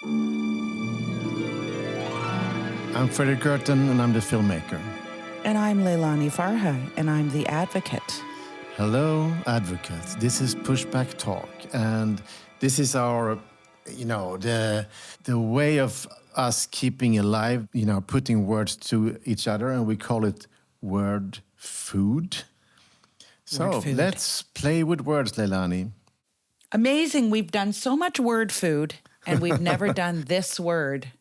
I'm Fredrik Leilani, and I'm the filmmaker. And I'm Leilani Farha, and I'm the advocate. Hello, advocates. This is Pushback Talk, and this is our, the way of us keeping alive, putting words to each other, and we call it word food. So let's play with words, Leilani. Amazing. We've done so much word food, and we've never done this word.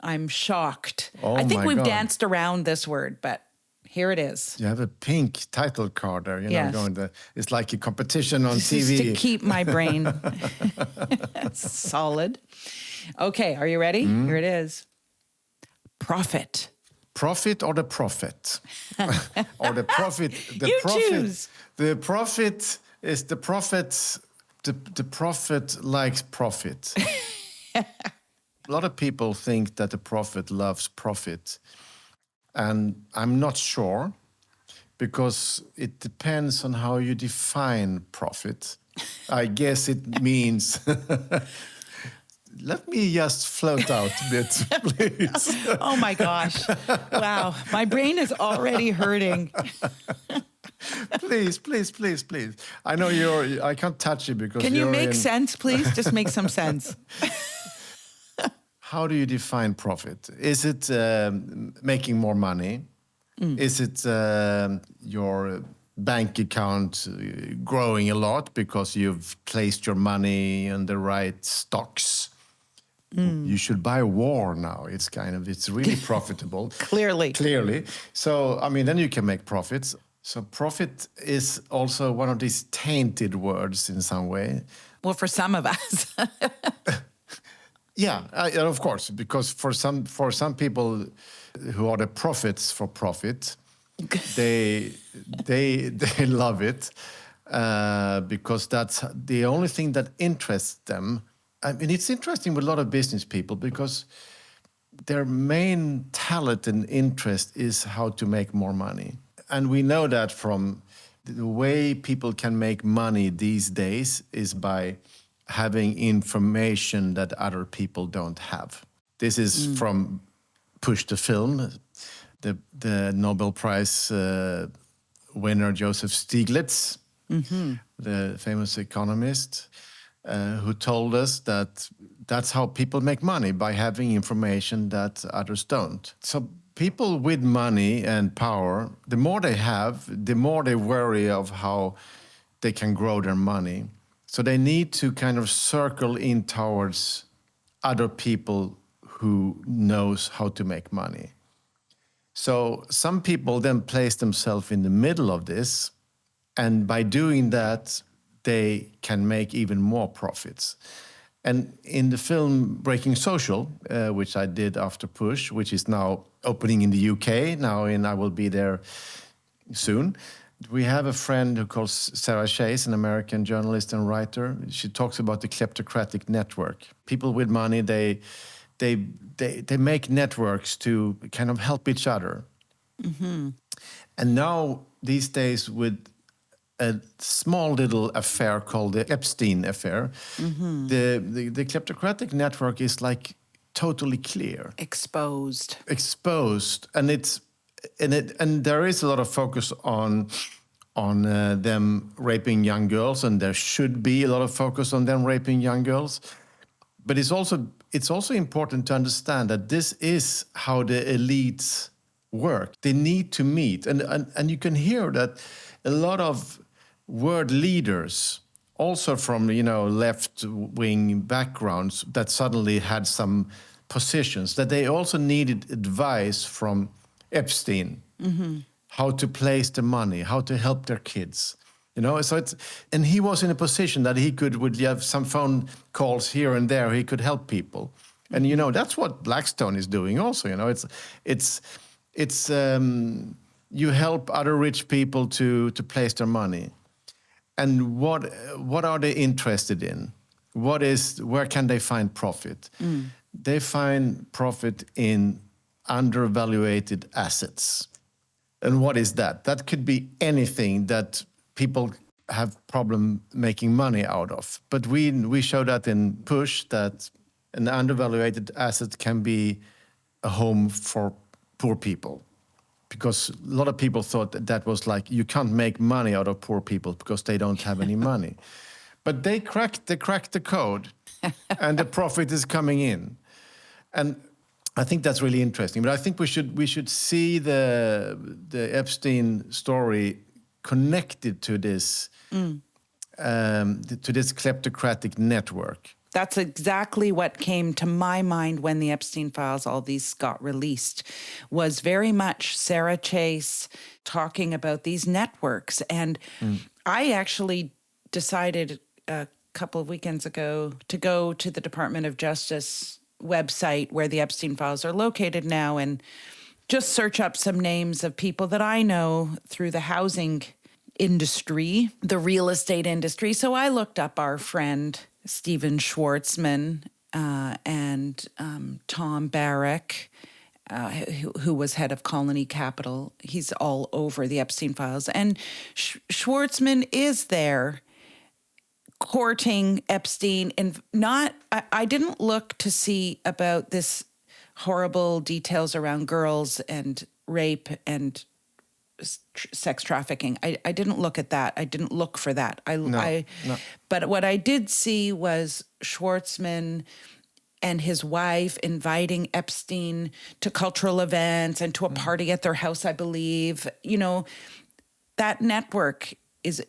I'm shocked. Oh, I think my we've God. danced around this word, but here it is. You have a pink title card there, Yes. It's like a competition on This TV. is to keep my brain solid. Okay, are you ready? Here it is. Profit. Profit or the prophet? Or the prophet? You choose. The prophet is the prophet. The prophet likes profit. A lot of people think that the prophet loves profit. And I'm not sure, because it depends on how you define profit. I guess it means... Let me just float out a bit, please. Oh my gosh. Wow. My brain is already hurting. Please. I know I can't touch you because Can you make sense, please? Just make some sense. How do you define profit? Is it making more money? Is it your bank account growing a lot because you've placed your money in the right stocks? You should buy war now. It's really profitable. Clearly. So, then you can make profits. So profit is also one of these tainted words in some way. Well, for some of us. Yeah, of course, because for some people who are the prophets for profit, they love it because that's the only thing that interests them. It's interesting with a lot of business people because their main talent and interest is how to make more money. And we know that from the way people can make money these days is by having information that other people don't have. This is from Push the Film, the Nobel Prize winner Joseph Stiglitz, the famous economist, who told us that that's how people make money, by having information that others don't. So people with money and power, the more they have, the more they worry of how they can grow their money. So they need to kind of circle in towards other people who knows how to make money. So some people then place themselves in the middle of this, and by doing that, they can make even more profits. And in the film Breaking Social, which I did after Push, which is now opening in the UK now, and I will be there soon. We have a friend who calls Sarah Chase, an American journalist and writer. She talks about the kleptocratic network. People with money, they make networks to kind of help each other. And now, these days, with a small little affair called the Epstein affair, the kleptocratic network is like totally clear. Exposed. And there is a lot of focus on them raping young girls, and there should be a lot of focus on them raping young girls. But it's also important to understand that this is how the elites work. They need to meet, and you can hear that a lot of world leaders, also from left-wing backgrounds, that suddenly had some positions, that they also needed advice from Epstein, how to place the money, how to help their kids, So and he was in a position that he could, would have some phone calls here and there, he could help people, and that's what Blackstone is doing also. It's you help other rich people to place their money, and what are they interested in? Where can they find profit? They find profit in undervaluated assets. And what is that? That could be anything that people have problem making money out of. But we show that in Push, that an undervaluated asset can be a home for poor people. Because a lot of people thought that was like, you can't make money out of poor people because they don't have any money. But they cracked the code, and the profit is coming in. And I think that's really interesting. But I think we should see the Epstein story connected to this kleptocratic network. That's exactly what came to my mind when the Epstein files, all these got released, was very much Sarah Chase talking about these networks. And I actually decided a couple of weekends ago to go to the Department of Justice website where the Epstein files are located now and just search up some names of people that I know through the housing industry, the real estate industry. So I looked up our friend Stephen Schwartzman and Tom Barrack, who was head of Colony Capital. He's all over the Epstein files. And Schwartzman is there courting Epstein. And I didn't look to see about this horrible details around girls and rape and sex trafficking. I didn't look at that. I didn't look for that. No. But what I did see was Schwartzman and his wife inviting Epstein to cultural events and to a party at their house, I believe. You know, that network is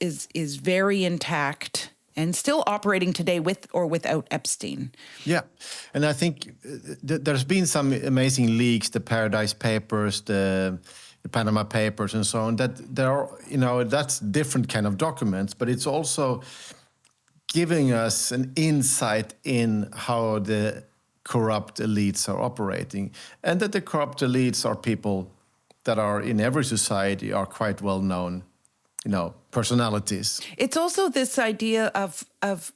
very intact and still operating today with or without Epstein. Yeah, and I think there's been some amazing leaks, the Paradise Papers, the Panama Papers and so on, that there are, that's different kind of documents, but it's also giving us an insight in how the corrupt elites are operating, and that the corrupt elites are people that are in every society are quite well known, personalities. It's also this idea of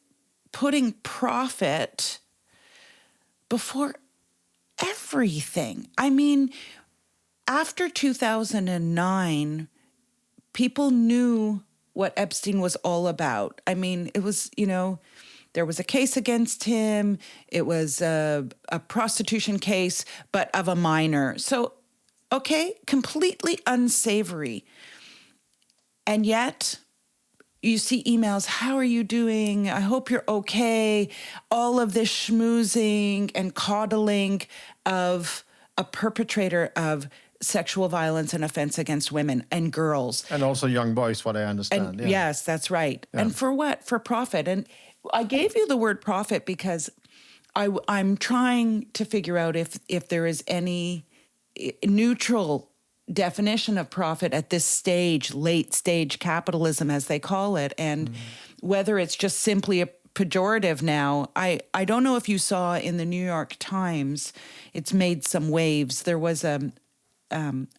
putting profit before everything. I mean, after 2009, people knew what Epstein was all about. I mean, it was, there was a case against him. It was a prostitution case, but of a minor. So, okay, completely unsavory. And yet, you see emails, how are you doing? I hope you're okay. All of this schmoozing and coddling of a perpetrator of sexual violence and offense against women and girls. And also young boys, what I understand. And yes, that's right. Yeah. And for what? For profit. And I gave you the word profit because I'm trying to figure out if there is any neutral definition of profit at this stage, late stage capitalism, as they call it, and whether it's just simply a pejorative now. I don't know if you saw in the New York Times, it's made some waves. There was an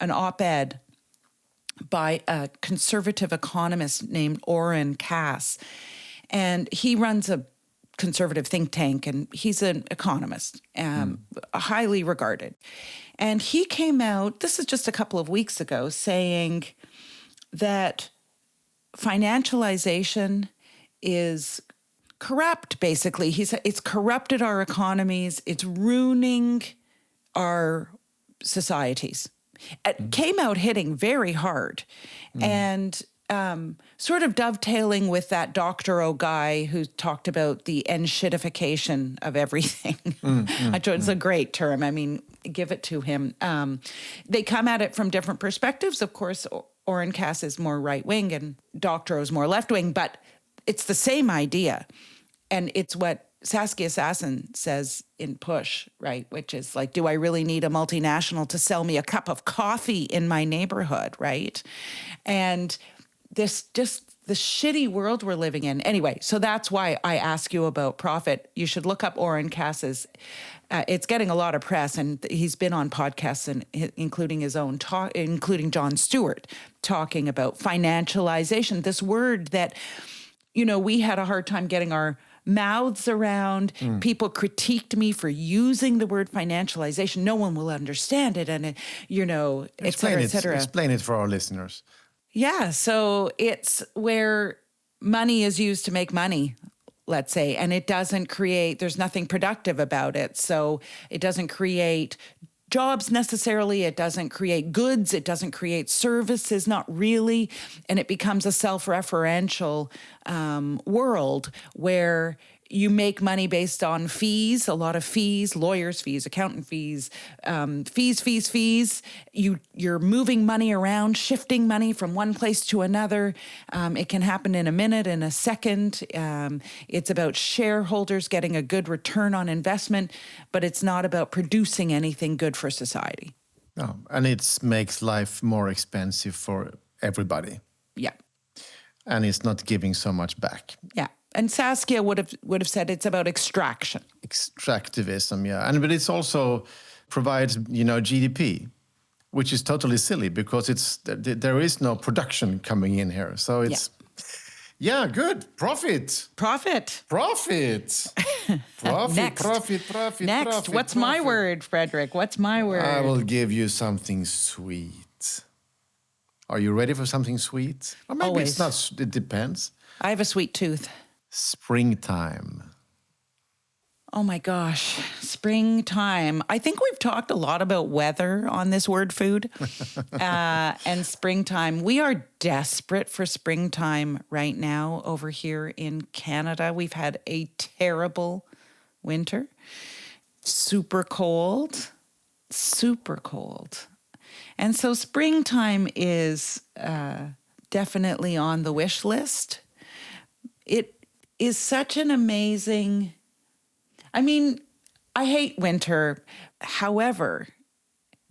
op-ed by a conservative economist named Oren Cass, and he runs a conservative think tank, and he's an economist, highly regarded. And he came out, this is just a couple of weeks ago, saying that financialization is corrupt, basically. He said it's corrupted our economies. It's ruining our societies. It came out hitting very hard. And sort of dovetailing with that Dr. O guy who talked about the enshittification of everything. It's a great term. I mean, give it to him. They come at it from different perspectives. Of course, Oren Cass is more right-wing and Dr. O is more left-wing, but it's the same idea. And it's what Saskia Sassen says in Push, right? Which is like, do I really need a multinational to sell me a cup of coffee in my neighborhood, right? And this just the shitty world we're living in. Anyway, so that's why I ask you about profit. You should look up Oren Cass's. It's getting a lot of press, and he's been on podcasts, and including his own talk, including Jon Stewart, talking about financialization. This word that, we had a hard time getting our mouths around. People critiqued me for using the word financialization. No one will understand it, and et cetera, et cetera. Explain it for our listeners. Yeah, so it's where money is used to make money, let's say, and it doesn't create, there's nothing productive about it. So it doesn't create jobs necessarily, it doesn't create goods, it doesn't create services, not really. And it becomes a self-referential world where you make money based on fees, a lot of fees, lawyers' fees, accountant fees, fees. You're moving money around, shifting money from one place to another. It can happen in a minute, in a second. It's about shareholders getting a good return on investment, but it's not about producing anything good for society. No, and it makes life more expensive for everybody. Yeah. And it's not giving so much back. Yeah. And Saskia would have said it's about extraction. Extractivism, yeah. But it's also provides, GDP, which is totally silly because there is no production coming in here. So it's, good. Profit. Next. What's my word, Fredrik? What's my word? I will give you something sweet. Are you ready for something sweet? Or maybe Always. It's not. It depends. I have a sweet tooth. Springtime. Oh my gosh, springtime. I think we've talked a lot about weather on this word food and springtime. We are desperate for springtime right now over here in Canada. We've had a terrible winter, super cold. And so springtime is definitely on the wish list. It is such an amazing, I hate winter. However,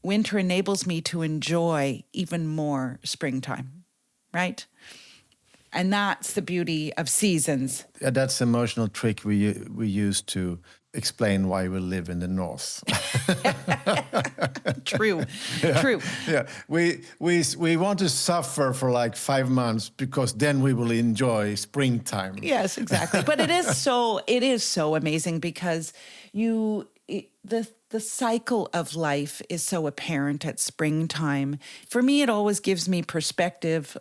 winter enables me to enjoy even more springtime, right? And that's the beauty of seasons. Yeah, that's the emotional trick we use to explain why we live in the north. True. Yeah, we want to suffer for like 5 months because then we will enjoy springtime. Yes, exactly. But it is so amazing because the cycle of life is so apparent at springtime. For me, it always gives me perspective.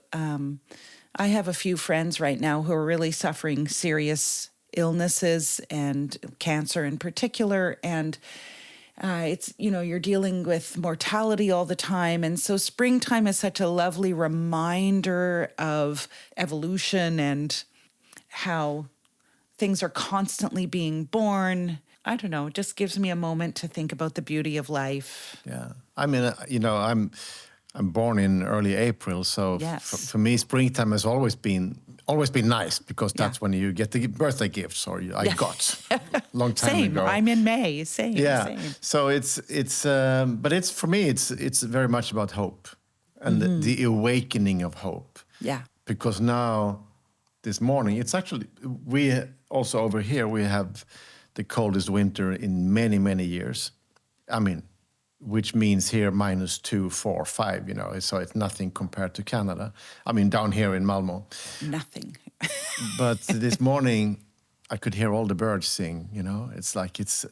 I have a few friends right now who are really suffering serious illnesses and cancer in particular. And it's, you're dealing with mortality all the time. And so springtime is such a lovely reminder of evolution and how things are constantly being born. I don't know, it just gives me a moment to think about the beauty of life. Yeah. I'm born in early April, so Yes. for me, springtime has always been nice because that's when you get the birthday gifts, or I got long time ago. I'm in May. Same. So but it's for me, it's very much about hope and the awakening of hope. Yeah. Because now, this morning, it's actually we also over here we have the coldest winter in many, many years. Which means here -2, 4, 5, so it's nothing compared to Canada. Down here in Malmo. Nothing. But this morning, I could hear all the birds sing, It's like it's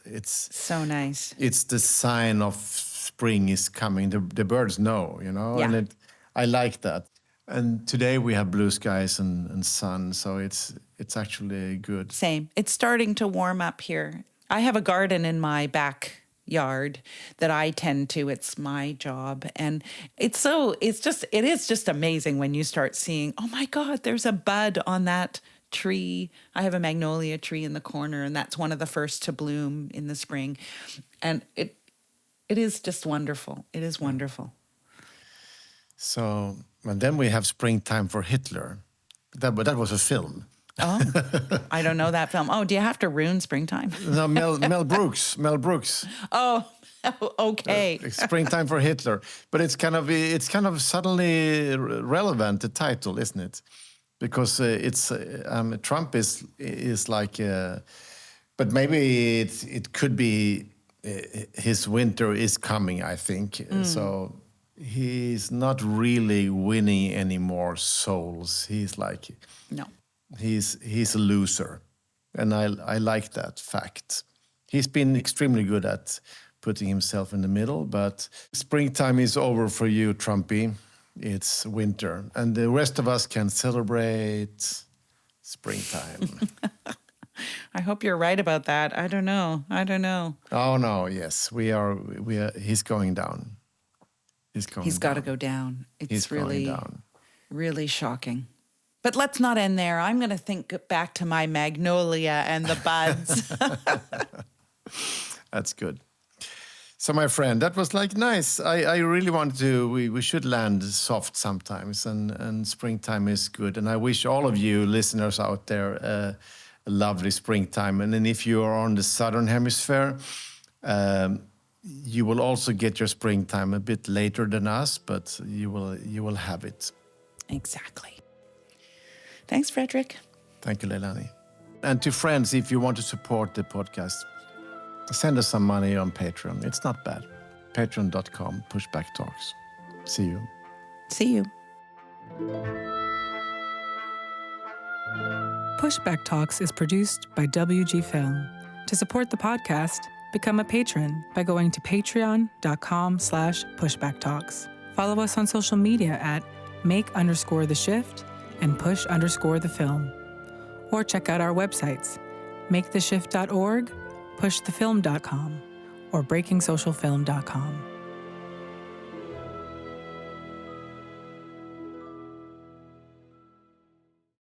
So nice. It's the sign of spring is coming. The birds know, Yeah. And I like that. And today we have blue skies and sun, so it's actually good. Same. It's starting to warm up here. I have a garden in my backyard that I tend to. It's my job. And it is just amazing when you start seeing, oh my God, there's a bud on that tree. I have a magnolia tree in the corner, and that's one of the first to bloom in the spring. And it is just wonderful. It is wonderful. So, and then we have Springtime for Hitler. That was a film. Oh, I don't know that film. Oh, do you have to ruin springtime? No, Mel Brooks. Oh, okay. Springtime for Hitler. But it's kind of suddenly relevant, the title, isn't it? Because Trump is like, but maybe it could be his winter is coming, I think. So he's not really winning any more souls. He's like, No. He's a loser, and I like that fact. He's been extremely good at putting himself in the middle, but springtime is over for you, Trumpy. It's winter, and the rest of us can celebrate springtime. I hope you're right about that. I don't know. Oh no, yes, we are. He's going down. He's got to go down. It's going down. really shocking. But let's not end there. I'm going to think back to my magnolia and the buds. That's good. So, my friend, that was like nice. I really wanted to. We should land soft sometimes, and springtime is good. And I wish all of you listeners out there a lovely springtime. And then if you are on the southern hemisphere, you will also get your springtime a bit later than us, but you will have it. Exactly. Thanks, Fredrik. Thank you, Leilani. And to friends, if you want to support the podcast, send us some money on Patreon. It's not bad. Patreon.com, pushbacktalks. See you. See you. Pushback Talks is produced by WG Film. To support the podcast, become a patron by going to patreon.com/pushbacktalks. Follow us on social media at make_the_shift and push_the_film. Or check out our websites, maketheshift.org, pushthefilm.com, or breakingsocialfilm.com.